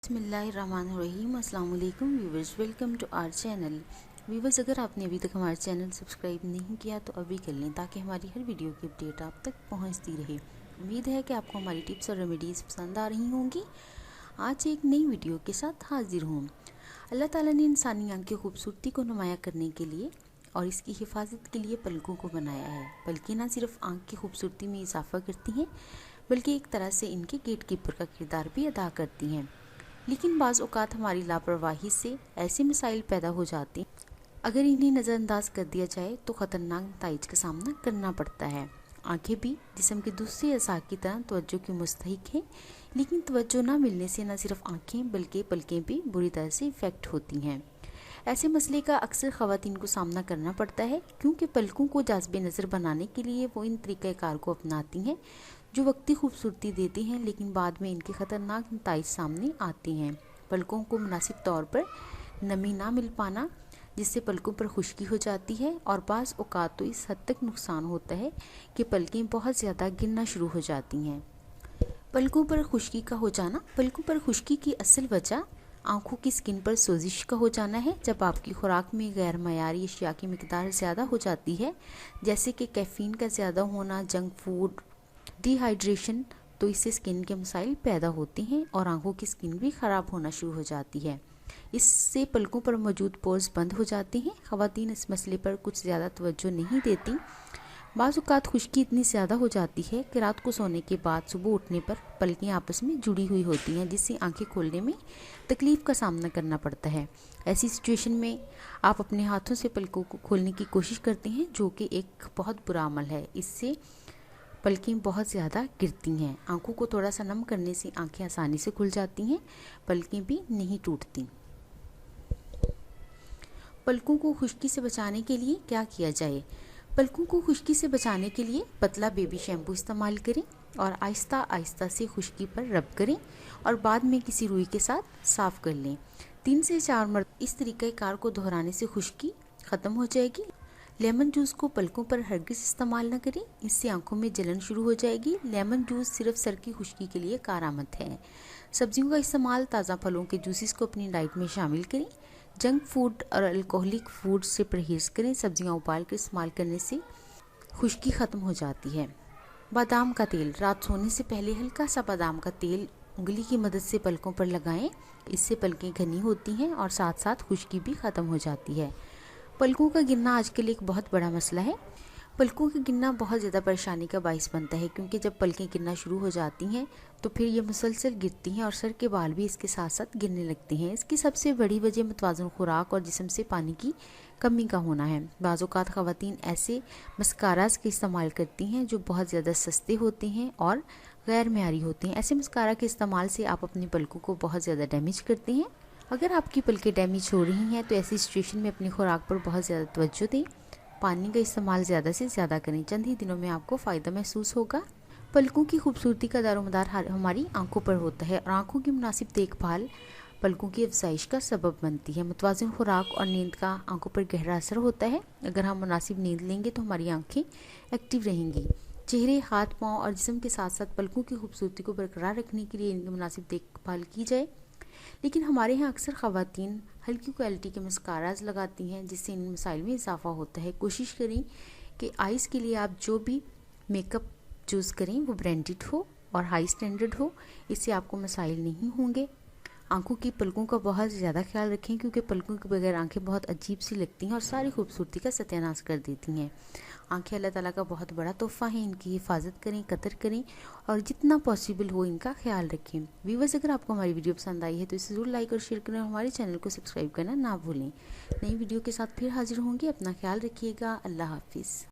बिस्मिल्लाहिर्रहमानिर्रहीम। अस्सलाम वालेकुम viewers, welcome to our channel. Viewers, अगर आपने अभी तक हमारे चैनल सब्सक्राइब नहीं किया तो अभी कर लें ताकि हमारी हर वीडियो की अपडेट आप तक पहुंचती रहे। उम्मीद है कि आपको हमारी टिप्स और रेमेडीज़ पसंद आ रही होंगी। आज एक नई वीडियो के साथ हाजिर हूँ। अल्लाह ताला ने इंसानी आँख की खूबसूरती को नुमाया करने के लिए और इसकी हिफाजत के लिए पलकों को बनाया है। पलकें न सिर्फ आँख की खूबसूरती में इजाफा करती हैं बल्कि एक तरह से इनके गेट कीपर का किरदार भी अदा करती हैं। लेकिन बाज़ औक़ात हमारी लापरवाही से ऐसे मसाइल पैदा हो जाते हैं, अगर इन्हें नज़रअंदाज कर दिया जाए तो ख़तरनाक नताइज का सामना करना पड़ता है। आंखें भी जिस्म के दूसरे अज़ा की तरह तवज्जो की मुस्तहिक हैं, लेकिन तवज्जो ना मिलने से न सिर्फ आंखें बल्कि पलकें भी बुरी तरह से इफ़ेक्ट होती हैं। ऐसे मसले का अक्सर ख़वातीन को सामना करना पड़ता है क्योंकि पलकों को जाज़बे नज़र बनाने के लिए वो इन तरीक़ाकार को अपनाती हैं जो वक्ती खूबसूरती देती हैं, लेकिन बाद में इनके ख़तरनाक नताइज सामने आते हैं। पलकों को मुनासिब तौर पर नमी ना मिल पाना, जिससे पलकों पर खुश्की हो जाती है और बाज़ औक़ात तो इस हद तक नुकसान होता है कि पलकें बहुत ज़्यादा गिरना शुरू हो जाती हैं। पलकों पर खुश्की का हो जाना। पलकों पर खुश्की की असल वजह आँखों की स्किन पर सोजिश का हो जाना है। जब आपकी खुराक में गैर मयारी अशिया की मिकदार ज़्यादा हो जाती है, जैसे कि कैफ़ीन का ज़्यादा होना, जंक फूड, डिहाइड्रेशन, तो इससे स्किन के मसाइल पैदा होते हैं और आंखों की स्किन भी ख़राब होना शुरू हो जाती है। इससे पलकों पर मौजूद पोर्स बंद हो जाते हैं। ख़वातीन इस मसले पर कुछ ज़्यादा तवज्जो नहीं देती। बाज़ औक़ात खुश्की इतनी ज़्यादा हो जाती है कि रात को सोने के बाद सुबह उठने पर पलकें आपस में जुड़ी हुई होती हैं, जिससे आंखें खोलने में तकलीफ़ का सामना करना पड़ता है। ऐसी सिचुएशन में आप अपने हाथों से पलकों को खोलने की कोशिश करते हैं, जो कि एक बहुत बुरा अमल है। इससे पलकें बहुत ज़्यादा गिरती हैं। आंखों को थोड़ा सा नम करने से आंखें आसानी से खुल जाती हैं, पलकें भी नहीं टूटती। पलकों को खुश्की से बचाने के लिए क्या किया जाए? पलकों को खुश्की से बचाने के लिए पतला बेबी शैम्पू इस्तेमाल करें और आहिस्ता आहिस्ता से खुश्की पर रब करें और बाद में किसी रुई के साथ साफ़ कर लें। 3 से 4 मरतबा इस तरीक़ाकार को दोहराने से खुश्की ख़त्म हो जाएगी। लेमन जूस को पलकों पर हरगिज़ इस्तेमाल न करें, इससे आंखों में जलन शुरू हो जाएगी। लेमन जूस सिर्फ सर की खुश्की के लिए कारआमद है। सब्जियों का इस्तेमाल, ताज़ा फलों के जूसेस को अपनी डाइट में शामिल करें। जंक फूड और अल्कोहलिक फूड से परहेज़ करें। सब्जियां उबाल कर इस्तेमाल करने से खुश्की ख़त्म हो जाती है। बादाम का तेल, रात सोने से पहले हल्का सा बादाम का तेल उंगली की मदद से पलकों पर लगाएं। इससे पलकें घनी होती हैं और साथ साथ खुश्की भी ख़त्म हो जाती है। पलकों का गिरना आजकल एक बहुत बड़ा मसला है। पलकों का गिरना बहुत ज़्यादा परेशानी का बाइस बनता है, क्योंकि जब पलकें गिरना शुरू हो जाती हैं तो फिर ये मुसलसल गिरती हैं और सर के बाल भी इसके साथ साथ गिरने लगते हैं। इसकी सबसे बड़ी वजह मुतवाज़न खुराक और जिस्म से पानी की कमी का होना है। बाज़ औक़ात ख़वातीन ऐसे मस्काराज़ का इस्तेमाल करती हैं जो बहुत ज़्यादा सस्ते होते हैं और गैर मयारी होते हैं। ऐसे मस्कारा के इस्तेमाल से आप अपनी पलकों को बहुत ज़्यादा डैमेज करते हैं। अगर आपकी पलकें डैमेज हो रही हैं तो ऐसी सिचुएशन में अपनी खुराक पर बहुत ज़्यादा तवज्जो दें। पानी का इस्तेमाल ज़्यादा से ज़्यादा करें। चंद ही दिनों में आपको फ़ायदा महसूस होगा। पलकों की खूबसूरती का दारोमदार हमारी आंखों पर होता है और आंखों की मुनासिब देखभाल पलकों की अफजाइश का सबब बनती है। मुतवाज़िन खुराक और नींद का आंखों पर गहरा असर होता है। अगर हम मुनासिब नींद लेंगे तो हमारी आंखें एक्टिव रहेंगी। चेहरे, हाथ, पाँव और जिस्म के साथ साथ पलकों की खूबसूरती को बरकरार रखने के लिए इनकी मुनासिब देखभाल की जाए। लेकिन हमारे यहाँ अक्सर ख़वातीन हल्की क्वालिटी के मस्काराज लगाती हैं, जिससे इन मसाइल में इजाफा होता है। कोशिश करें कि आइज़ के लिए आप जो भी मेकअप चूज़ करें वो ब्रांडेड हो और हाई स्टैंडर्ड हो, इससे आपको मसाइल नहीं होंगे। आंखों की पलकों का बहुत ज़्यादा ख्याल रखें, क्योंकि पलकों के बगैर आंखें बहुत अजीब सी लगती हैं और सारी खूबसूरती का सत्यानाश कर देती हैं। आंखें अल्लाह ताला का बहुत बड़ा तोहफ़ा है। इनकी हिफाजत करें, कदर करें और जितना पॉसिबल हो इनका ख्याल रखें। व्यूअर्स, अगर आपको हमारी वीडियो पसंद आई है तो इसे ज़रूर लाइक और शेयर करें। हमारे चैनल को सब्सक्राइब करना ना भूलें। नई वीडियो के साथ फिर हाजिर होंगे। अपना ख्याल रखिएगा। अल्लाह हाफिज़।